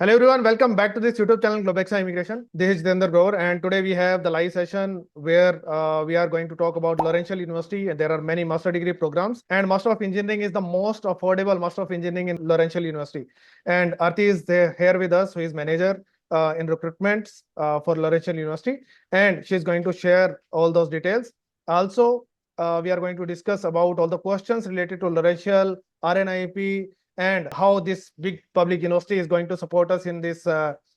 Hello everyone, welcome back to this YouTube channel Globexa Immigration. This is Jitendra Gaur, and today we have the live session where we are going to talk about Laurentian University. And there are many master degree programs, and Master of Engineering is the most affordable Master of Engineering in Laurentian University. And Arti is there here with us, who is manager in recruitment for Laurentian University, and she's going to share all those details. Also, we are going to discuss about all the questions related to Laurentian, RNIP, and how this big public university is going to support us in this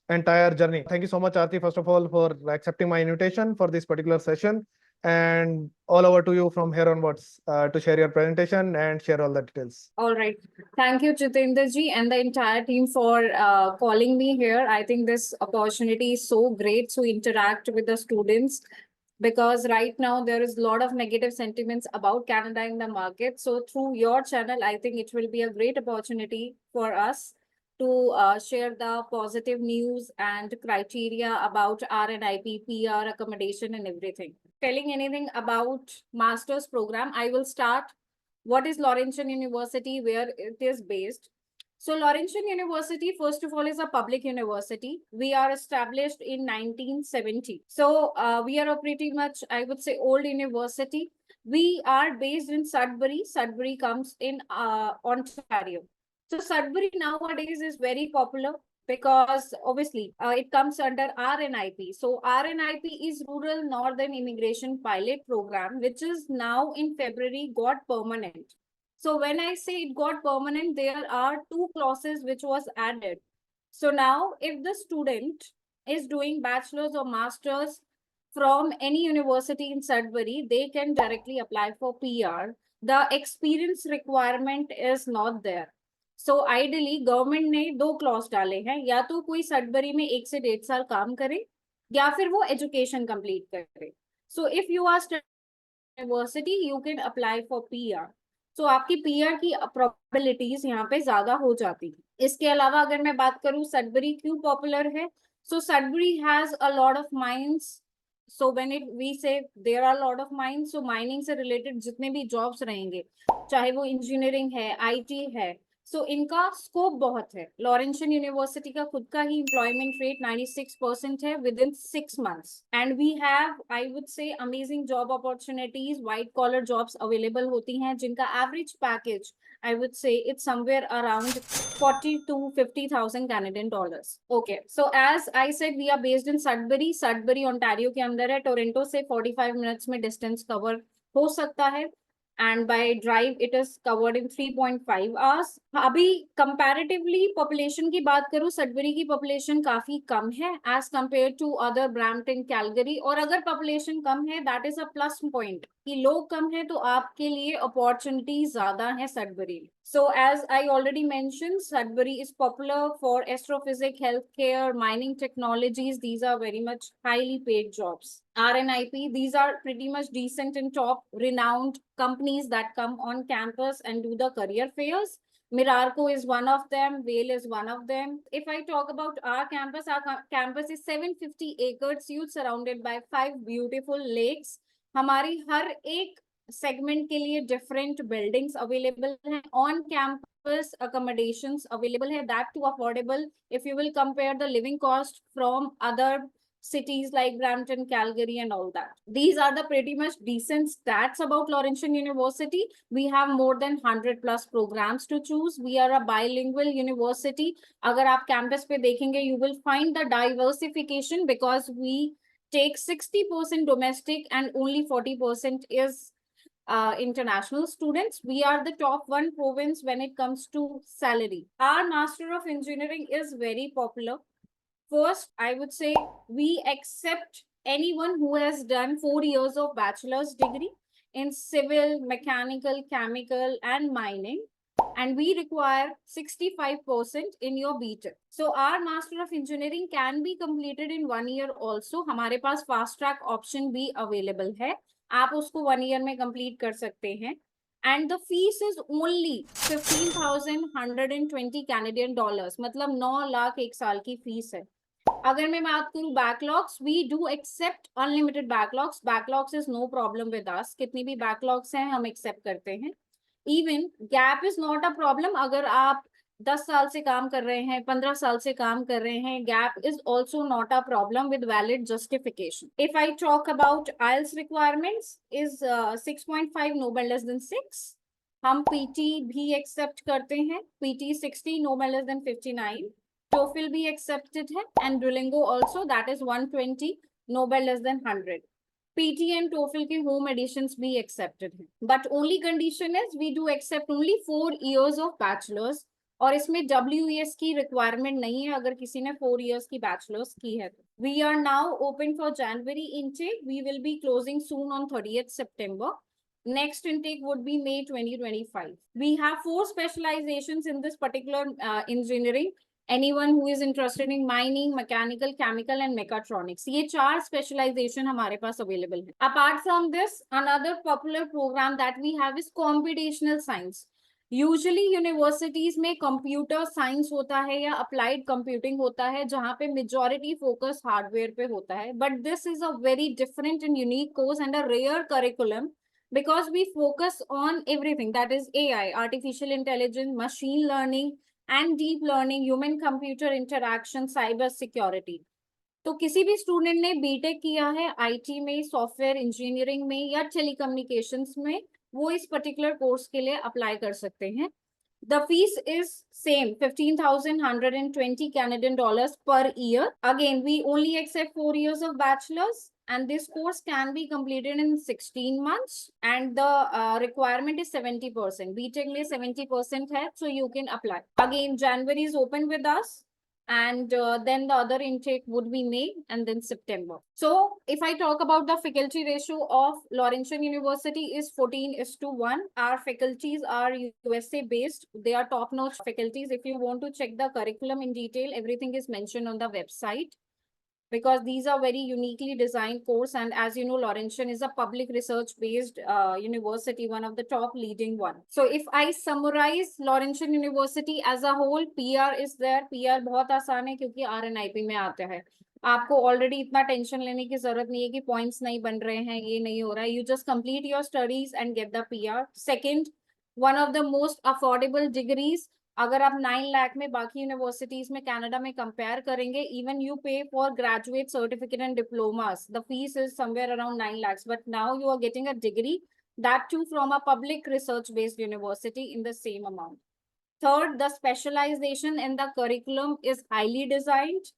entire journey. Thank you so much, Aarti, first of all, for accepting my invitation for this particular session. And all over to you from here onwards to share your presentation and share all the details. All right. Thank you, Jitendra ji, and the entire team for calling me here. I think this opportunity is so great to interact with the students, because right now there is a lot of negative sentiments about Canada in the market. So through your channel, I think it will be a great opportunity for us to share the positive news and criteria about RNIP, PR, accommodation and everything. Telling anything about master's program, I will start. What is Laurentian University, where it is based? So Laurentian University, first of all, is a public university. We are established in 1970. So we are a pretty much, I would say, old university. We are based in Sudbury. Sudbury comes in Ontario. So Sudbury nowadays is very popular because obviously it comes under RNIP. So RNIP is Rural Northern Immigration Pilot Program, which is now in February got permanent. So when I say it got permanent, there are two clauses which was added. So now if the student is doing bachelor's or master's from any university in Sudbury, they can directly apply for PR. The experience requirement is not there. So ideally government ने दो clause डाले हैं, या तो कोई Sudbury में 1 से 1.5 साल काम करे या फिर वो एजुकेशन कंप्लीट करे. So if you are university you can apply for PR. So आपकी पीआर की प्रोबेबिलिटीज यहाँ पे ज्यादा हो जाती है. इसके अलावा अगर मैं बात करूँ सडबरी क्यों पॉपुलर है, so Sudbury has a lot of mines. So when it we say there are lot of mines, so mining से रिलेटेड जितने भी जॉब्स रहेंगे, चाहे वो इंजीनियरिंग है, आईटी है, सो इनका स्कोप बहुत है. लॉरेंशियन यूनिवर्सिटी का खुद का ही एम्प्लॉयमेंट रेट 96% है within 6 months. And we have, I would say, amazing job opportunities. White collar jobs available होती हैं जिनका average package, I would say, it's somewhere around 40 to 50,000 Canadian dollars. Okay, so as I said, we are based in Sudbury. Sudbury, Ontario के अंदर है. Toronto से 45 minutes में distance cover हो सकता है. And by drive it is covered in 3.5 hours. अभी comparatively population की बात करूँ, सडबरी की population काफी कम है as compared to other Brampton, Calgary. और अगर population कम है, that is a plus point. कि लोग कम है तो आपके लिए opportunity ज्यादा है Sudbury. So as I already mentioned, Sudbury is popular for astrophysics, healthcare, mining technologies. These are very much highly paid jobs. RNIP, these are pretty much decent and top renowned companies that come on campus and do the career fairs. Mirarco is one of them. Vail is one of them. If I talk about our campus is 750 acres, huge, surrounded by 5 beautiful lakes. हमारी हर एक segment के लिए different buildings available हैं. On campus accommodations available है, that too affordable if you will compare the living cost from other cities like Brampton, Calgary and all that. These are the pretty much decent stats about Laurentian University. We have more than 100 plus programs to choose. We are a bilingual university. अगर आप campus पे देखेंगे, you will find the diversification because we take 60% domestic and only 40% is international students. We are the top 1 province when it comes to salary. Our Master of Engineering is very popular. First, I would say we accept anyone who has done 4 years of bachelor's degree in civil, mechanical, chemical and mining. And we require 65% in your BTech. So our Master of Engineering can be completed in 1 year also. हमारे पास fast track option भी available है. आप उसको 1 year में complete कर सकते हैं. And the fees is only 15,120 Canadian dollars. मतलब 9 लाख एक साल की फीस है. अगर मैं बात करूं backlogs, we do accept unlimited backlogs. Backlogs is no problem with us. कितनी भी बैकलॉग्स हैं हम एक्सेप्ट करते हैं. Even gap is not a problem. अगर आप 10 साल से काम कर रहे हैं, 15 साल से काम कर रहे हैं, gap is also not a problem with valid justification. If I talk about IELTS requirements is 6.5 no less than 6. हम PT भी accept करते हैं, PT 60 no less than 59. TOEFL भी accepted है and Duolingo also, that is 120 no less than 100. PT and TOEFL के home editions भी accepted हैं, but only condition is we do accept only 4 years of bachelor's. और इसमें WES की requirement नहीं है अगर किसी ने 4 इयर्स की बैचलर्स की है तो। We are now open for January intake, we will be closing soon on 30th September. Next intake would be May 2025. We have 4 specializations in this particular engineering. Anyone who is interested in mining, mechanical, chemical and mechatronics, ये 4 specialization हमारे पास available है. Apart from this, another popular program that we have is computational science. Usually universities में computer science होता है या applied computing होता है जहां पे मेजॉरिटी फोकस हार्डवेयर पे होता है, but this is a very different and unique course and a rare curriculum because we focus on everything, that is AI, artificial intelligence, machine learning and deep learning, human computer interaction, cyber security. तो किसी भी student ने BTech किया है IT में, software engineering में या telecommunications में, वो इस पर्टिकुलर कोर्स के लिए अप्लाई कर सकते हैं. The fees is same, 15,120 Canadian dollars per year. Again, we only accept 4 years of bachelor's and this course can be completed in 16 months and the requirement is 70%. BTech लिए 70% है, so you can apply. Again, January is open with us. And then the other intake would be May and then September. So if I talk about the faculty ratio of Laurentian University is 14:1. Our faculties are USA based. They are top notch faculties. If you want to check the curriculum in detail, everything is mentioned on the website, because these are very uniquely designed course. And as you know, Laurentian is a public research based university, one of the top leading one. So if I summarize Laurentian University as a whole, PR is there. PR बहुत आसान है क्योंकि RNIP में आता है. आपको already इतना tension लेने की जरूरत नहीं है कि पॉइंट्स नहीं बन रहे हैं, ये नहीं हो रहा है. You just complete your studies and get the PR. Second, one of the most affordable degrees. अगर आप 9 लाख में बाकी यूनिवर्सिटीज में कनाडा में कंपेयर करेंगे, even you pay for graduate certificate and diplomas, the fees is somewhere around 9 lakhs, but now you are getting a degree, that too from a public research based university in the same amount. Third, the specialization in the curriculum is highly designed.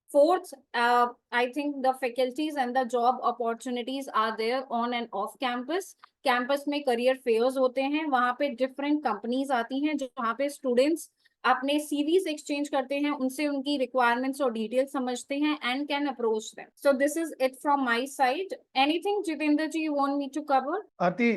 Fourth, I think the faculties and the job opportunities are there on and off campus. Campus में career fears होते हैं, वहां पे different companies आती हैं जहाँ पे students अपने सीवीज एक्सचेंज करते हैं, उनसे उनकी रिक्वायरमेंट्स और डिटेल्स समझते हैं and can approach them. So this is it from my side. Anything Jitendra ji you want me to cover? Arti,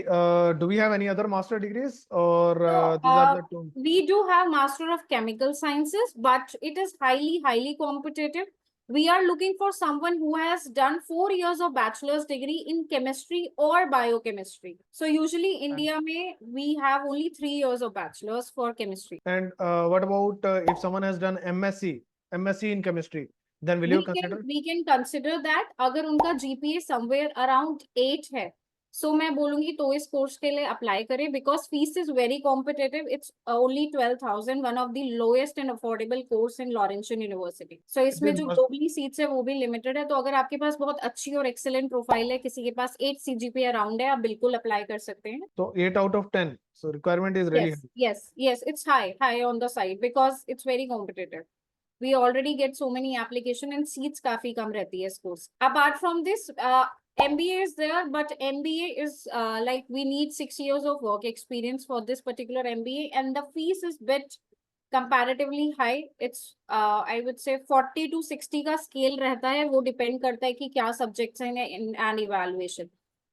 do we have any other master degrees or these are the two? We do have Master of Chemical Sciences, but it is highly competitive. We are looking for someone who has done 4 years of bachelor's degree in chemistry or biochemistry. So usually India mein we have only 3 years of bachelor's for chemistry. And what about if someone has done MSc in chemistry, then will you consider? We can consider that. अगर उनका GPA somewhere around 8 है, सो मैं बोलूंगी तो इस course के लिए apply करें, because fees is very competitive. It's only 12,000, one of the lowest and affordable course in Laurentian University. So इसमें जो ग्लोबली सीट्स है वो भी लिमिटेड है. तो अगर आपके पास बहुत अच्छी और एक्सेलेंट प्रोफाइल है, किसी के पास 8 CGPA अराउंड है, आप बिल्कुल अप्लाई कर सकते हैं. तो 8 out of 10, so requirement is really high. Yes, it's high on the side because it's very competitive. We already get so many application and seats काफी कम रहती है इस course. Apart from this, MBA is there, but MBA is like we need 6 years of work experience for this particular MBA, and the fees is bit comparatively high. It's I would say 40 to 60 का scale रहता है, वो depend करता है कि क्या subjects हैं in an evaluation.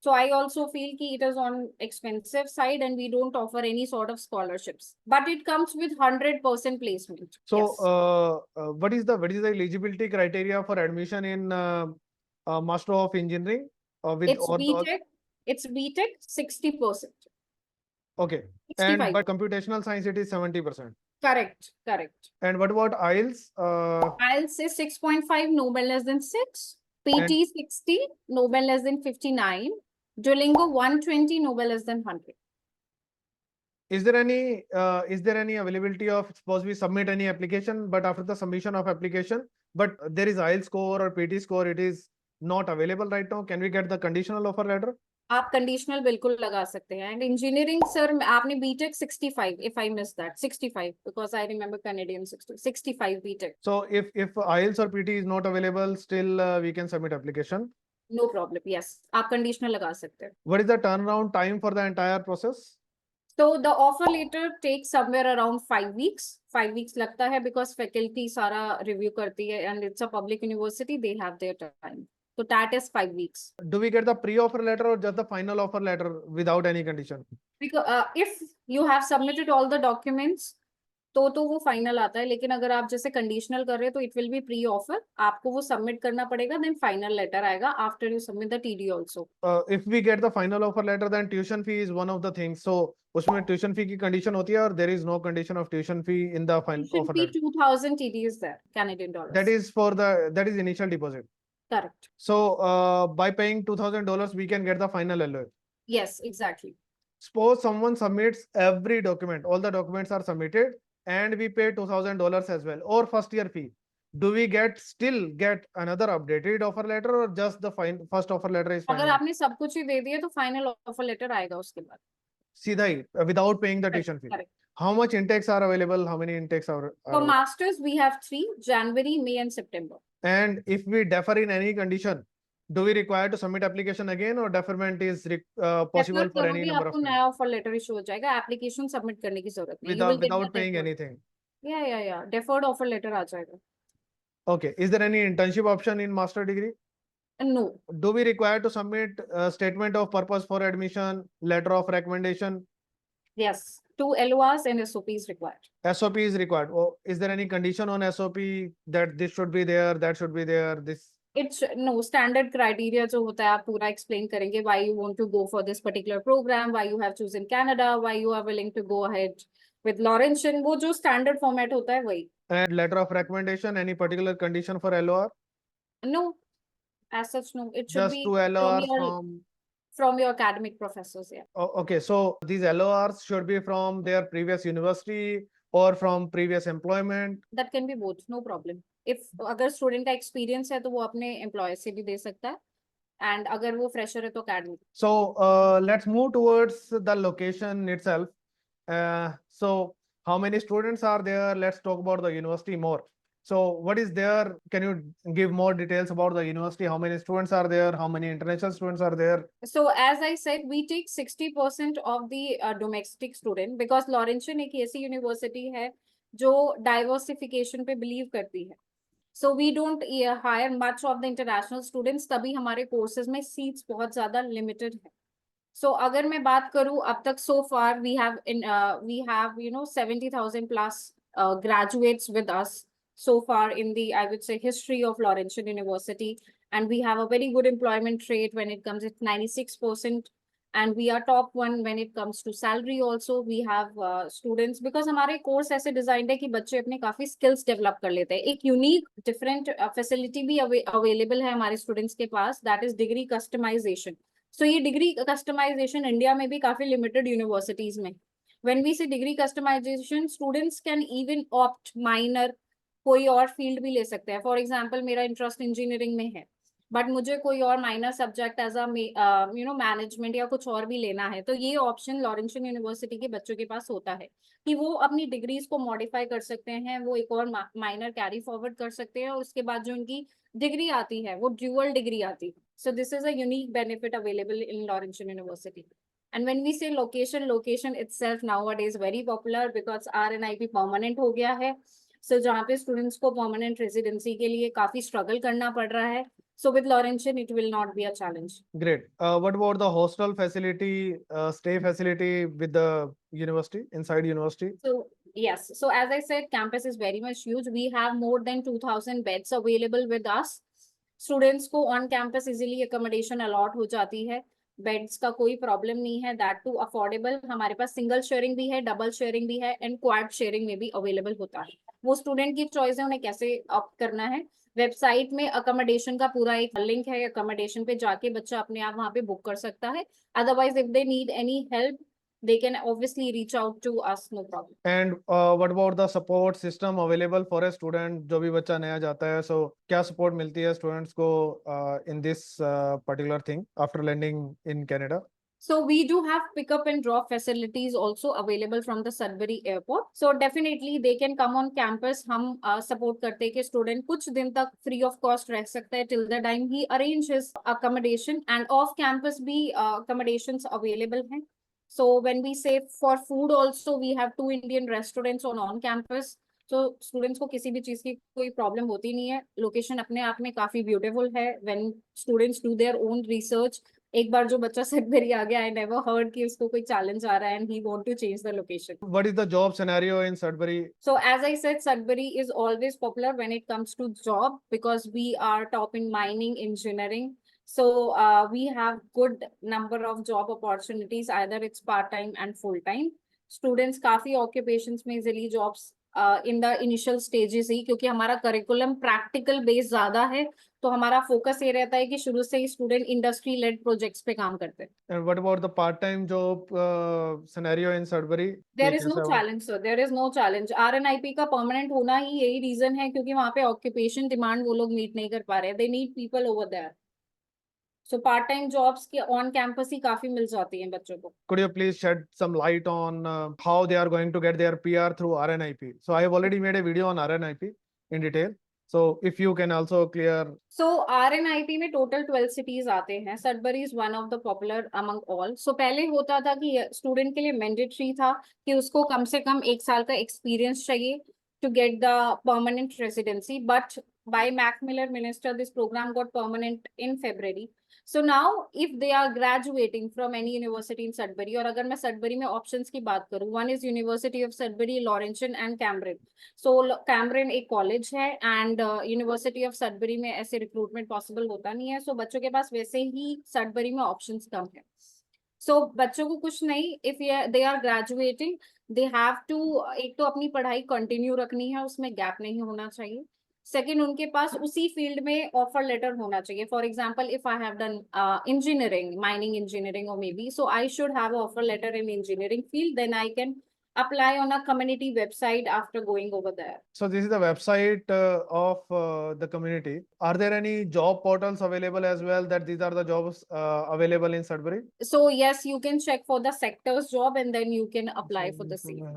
So I also feel कि it is on expensive side and we don't offer any sort of scholarships, but it comes with 100% placement. So Yes. what is the eligibility criteria for admission in Master of Engineering with It's BTech. It's BTech 60%. Okay. 65. And but computational science it is 70%. Correct. And what about IELTS? IELTS is 6.5, no less than 6. PT 60, no less than 59. Duolingo 120, no less than 100. is there any availability of, suppose we submit any application, but after the submission of application, but there is IELTS score or PT score, it is not available right now, can we get the conditional offer letter? आप conditional बिल्कुल लगा सकते हैं. And engineering sir आपने BTech 65 if I miss that 65 because I remember Canadian 65 BTech. So if IELTS or PT is not available, still we can submit application. No problem. Yes, आप conditional लगा सकते हैं. What is the turnaround time for the entire process? So the offer letter takes somewhere around 5 weeks. 5 weeks लगता है because faculty सारा review करती है and it's a public university, they have their time. So that is 5 weeks. Do we get the pre-offer letter or just the final offer letter without any condition? Because if you have submitted all the documents, तो वो final आता है. लेकिन अगर आप जैसे conditional कर रहे हैं तो it will be pre offer. आपको वो सबमिट करना पड़ेगा, देन फाइनल लेटर आएगा after you submit the TD also. If we get the final offer letter, then tuition fee is one of the things. So उसमें tuition fee की condition होती है और there is no condition of tuition fee in the final Should offer be letter. 2000 TD is there, Canadian dollars. That is initial deposit. Correct. So by paying $2,000, we can get the final LOA. Yes, exactly. Suppose someone submits every document, all the documents are submitted, and we pay $2,000 as well, or first year fee. Do we still get another updated offer letter, or just the first offer letter is अगर final? आपने सब कुछ ही दे दिया तो final offer letter आएगा उसके बाद. सीधा ही, without paying the Correct, tuition fee. correct. How much intakes are available? How many intakes are For masters we have 3, January, May and September. And if we defer in any condition, do we require to submit application again, or deferment is possible Defer for any करोगे, number of आपको times नया offer letter issue हो जाएगा. Application submit करने की जरूरत नहीं. You will get without the paying deferred. anything? Yeah. Deferred offer letter आ जाएगा. Okay. Is there any internship option in master degree? No. Do we require to submit a statement of purpose for admission, letter of recommendation? Yes. 2 LORs and SOP is required. SOP is required. Oh, is there any condition on SOP that this should be there, that should be there, this? It's no standard criteria जो होता है आप पूरा explain करेंगे why you want to go for this particular program, why you have chosen Canada, why you are willing to go ahead with Laurentian. वो जो standard format होता है वही. And letter of recommendation, any particular condition for LOR? No, as such no. It should Just be 2 LOR from from your academic professors. Yeah. Oh, okay, so these LORs should be from their previous university or from previous employment. That can be both, no problem. If अगर student का experience है तो वो अपने employer से भी दे सकता है. And अगर वो fresher है तो academic. So let's move towards the location itself. So how many students are there? Let's talk about the university more. So what is there? Can you give more details about the university? How many students are there? How many international students are there? So as I said, we take 60% of the domestic student because Laurentian एक ऐसी university है जो diversification पे believe करती है. So we don't hire much of the international students, तभी हमारे courses में seats बहुत ज़्यादा limited है. So अगर मैं बात करूँ अब तक so far we have 70,000 plus graduates with us so far in the I would say history of Laurentian University, and we have a very good employment rate when it comes at 96%, and we are top one when it comes to salary also. We have students because हमारे course ऐसे designed है कि बच्चे अपने काफी skills develop कर लेते हैं. एक unique different facility भी available है हमारे students के पास, that is degree customization. So ये degree customization India में भी काफी limited universities में. When we say degree customization, students can even opt minor, कोई और फील्ड भी ले सकते हैं. फॉर एग्जाम्पल मेरा इंटरेस्ट इंजीनियरिंग में है बट मुझे कोई और माइनर सब्जेक्ट एज मैनेजमेंट या कुछ और भी लेना है, तो ये ऑप्शन लॉरेंशियन यूनिवर्सिटी के बच्चों के पास होता है कि वो अपनी डिग्रीज को मॉडिफाई कर सकते हैं, वो एक और माइनर कैरी फॉरवर्ड कर सकते हैं और उसके बाद जो उनकी डिग्री आती है वो ड्यूअल डिग्री आती है. सो this is a unique benefit available in Laurentian university. And when we say location itself nowadays very popular because RNIP permanent हो गया है. So जहाँ पे students को permanent residency के लिए काफी struggle करना पड़ रहा है. So with Laurentian it will not be a challenge. Great. What about the hostel facility, stay facility with the university, inside university? So yes, so as I said, campus is very much huge. We have more than 2,000 beds available with us. Students को on campus easily accommodation allot हो जाती है. Beds का कोई problem नहीं है, that to affordable. हमारे पास single sharing भी है, डबल शेयरिंग भी है एंड क्वाड शेयरिंग में भी अवेलेबल होता है. वो स्टूडेंट की चॉइस है उन्हें कैसे ऑप्ट करना है. वेबसाइट में अकोमोडेशन का पूरा एक लिंक है, अकोमोडेशन पे जाके बच्चा अपने आप वहाँ पे बुक कर सकता है. Otherwise if they need any help they can obviously reach out to us, no problem. And what about the support system available for a student? जो भी बच्चा नया जाता है, so क्या support मिलती है students को in this particular thing after landing in Canada? So we do have pickup and drop facilities also available from the Sudbury airport. So definitely they can come on campus. हम support करते हैं कि student कुछ दिन तक free of cost रह सकता है till the time he arrange his accommodation, and off campus भी accommodations available हैं. So when we say for food also, we have 2 Indian restaurants on campus. तो स्टूडेंट्स को किसी भी चीज की कोई प्रॉब्लम होती नहीं है. लोकेशन अपने आप में काफी ब्यूटीफुल है. When students do their own research, एक बार जो बच्चा सडबरी आ गया, आई नेवर हर्ड कि उसको कोई चैलेंज आ रहा है and he want to change the location. What is the job scenario in Sudbury? So as I said, Sudbury is always popular when it comes to job because we are top in mining, engineering. So we have good number of job opportunities, either it's part-time and full-time. Students काफी occupations में easily jobs in the initial stages ही, क्योंकि हमारा curriculum practical base ज्यादा है, तो हमारा focus ये रहता है कि शुरू से ही student industry led projects पे काम करते हैं. And what about the part-time job scenario in Sudbury? There कि is no कैसा है वो? challenge, sir. There is no challenge. RNIP का permanent होना ही यही reason है क्योंकि वहाँ पे occupation demand वो लोग meet नहीं कर पा रहे. They need people over there. So part time jobs के on campus ही काफी मिल जाती हैं बच्चों को. Could you please shed some light on how they are going to get their PR through RNIP? So I have already made a video on RNIP in detail. So if you can also clear. So RNIP में total 12 cities आते हैं. Sudbury is one of the popular among all. So पहले होता था कि student के लिए mandatory था कि उसको कम से कम 1 साल का experience चाहिए to get the permanent residency. But by Mac Miller Minister, this program got permanent in February. So now if they are graduating from any university in Sudbury, और अगर मैं Sudbury में options की बात करूँ, one is University of Sudbury, Laurentian and Cameron. So Cameron एक college है and University of Sudbury में ऐसे recruitment possible होता नहीं है. So बच्चों के पास वैसे ही Sudbury में options कम है. So बच्चों को कुछ नहीं, if they are graduating, they have to एक तो अपनी पढ़ाई continue रखनी है, उसमें gap नहीं होना चाहिए. सेकेंड, उनके पास उसी फील्ड में ऑफर लेटर होना चाहिए. For example, if I have done engineering, mining engineering और maybe, so I should have offer letter in engineering field, then I can apply on a community website after going over there. So this is the website of the community. Are there any job portals available as well that these are the jobs available in Sudbury? So yes, you can check for the sector's job and then you can apply for the same.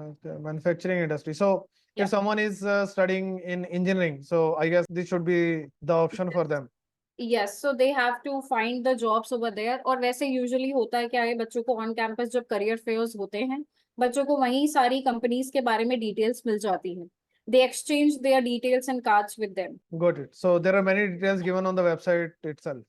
Manufacturing industry. So Yeah. if someone is studying in engineering, so I guess this should be the option for them. Yes, so they have to find the jobs over there. और वैसे usually होता है क्या है, बच्चों को on campus जब career fairs होते हैं, बच्चों को वहीं सारी companies के बारे में details मिल जाती हैं. They exchange their details and cards with them. Got it. So there are many details given on the website itself.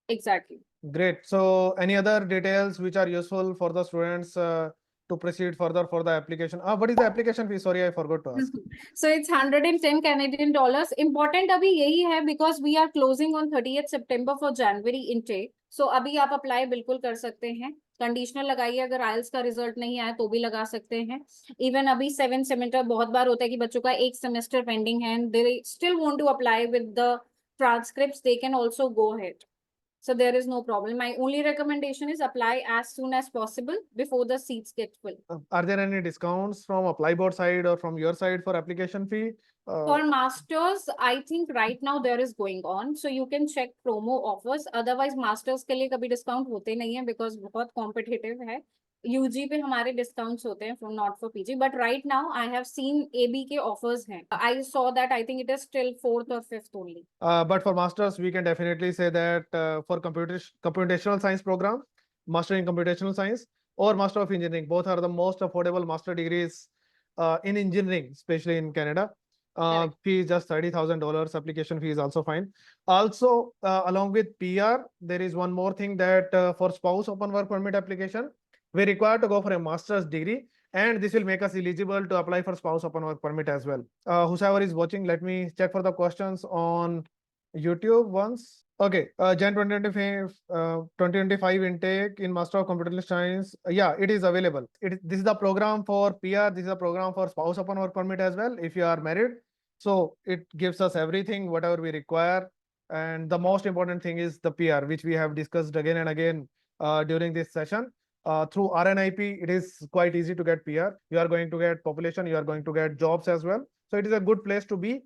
Exactly. Great. So any other details which are useful for the students to proceed further for the application? What is the application fee? Sorry, I forgot to ask. So it's 110 Canadian dollars. Important अभी यही है because we are closing on 30th September for January intake. So अभी आप apply बिल्कुल कर सकते हैं. Conditional लगाइए, अगर आइल्स का रिजल्ट नहीं आया तो भी लगा सकते हैं. इवन अभी 7 सेमेस्टर, बहुत बार होता है कि बच्चों का एक सेमेस्टर पेंडिंग है, they still want to apply with the transcripts, they can also go ahead. So there is no problem. My only recommendation is apply as soon as possible before the seats get full. Are there any discounts from apply board side or from your side for application fee? For masters, I think right now there is going on, so you can check promo offers. Otherwise, masters के लिए कभी discount होते नहीं है because बहुत competitive है. UG पे हमारे discounts होते हैं from not for PG, but right now I have seen AB के offers हैं. I saw that, I think it is till 4th or 5th only. But for masters, we can definitely say that for computational science program, master in computational science or master of engineering, both are the most affordable master degrees in engineering, especially in Canada. Correct. Fee is just $30,000. Application fee is also fine. Also, along with PR, there is one more thing that for spouse open work permit application, we require to go for a master's degree, and this will make us eligible to apply for spouse open work permit as well. Whoever is watching, let me check for the questions on YouTube once. Okay, Jan 2025 intake in Master of Computational Science. Yeah, it is available. This is the program for PR. This is a program for spouse open work permit as well, if you are married. So it gives us everything, whatever we require. And the most important thing is the PR, which we have discussed again and again during this session. through RNIP, it is quite easy to get PR. You are going to get population, you are going to get jobs as well. So it is a good place to be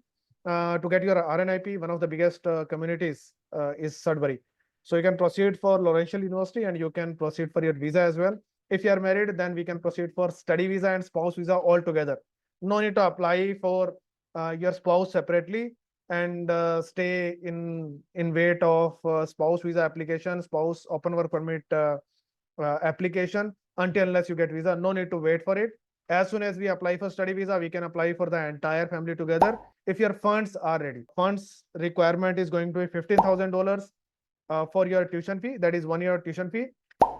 to get your RNIP. One of the biggest communities is Sudbury. So you can proceed for Laurentian University and you can proceed for your visa as well. If you are married, then we can proceed for study visa and spouse visa all together. No need to apply for your spouse separately and stay in wait of spouse visa application, spouse open work permit application until unless you get visa. No need to wait for it. As soon as we apply for study visa, we can apply for the entire family together if your funds are ready. Funds requirement is going to be $15,000 for your tuition fee. That is 1 year tuition fee.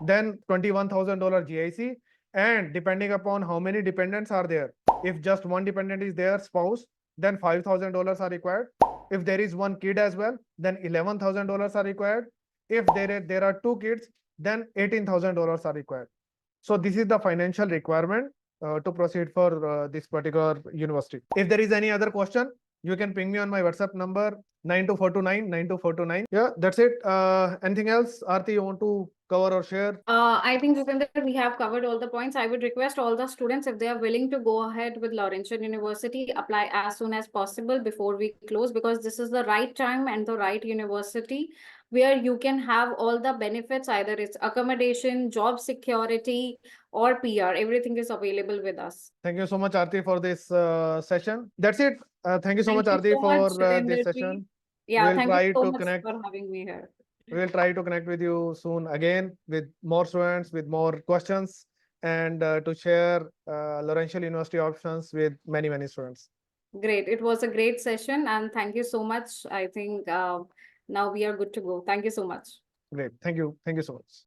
Then $21,000 GIC. And depending upon how many dependents are there, if just one dependent is there, spouse, then $5,000 are required. If there is one kid as well, then $11,000 are required. If there are two kids, then $18,000 are required. So this is the financial requirement to proceed for this particular university. If there is any other question, you can ping me on my WhatsApp number 92429 92429. Yeah, that's it. Anything else, Aarti, you want to cover or share? I think, Jitendra, we have covered all the points. I would request all the students, if they are willing to go ahead with Laurentian University, apply as soon as possible before we close, because this is the right time and the right university where you can have all the benefits, either it's accommodation, job security, or PR. Everything is available with us. Thank you so much, Aarti, for this session. That's it. Thank you so much, Thank Aarti, you so much, for Jitendra this ji. session. Yeah, We'll thank try you so to much connect. for having me here. We will try to connect with you soon again with more students, with more questions, and to share Laurentian University options with many, many students. Great. It was a great session, and thank you so much. I think now we are good to go. Thank you so much. Great. Thank you. Thank you so much.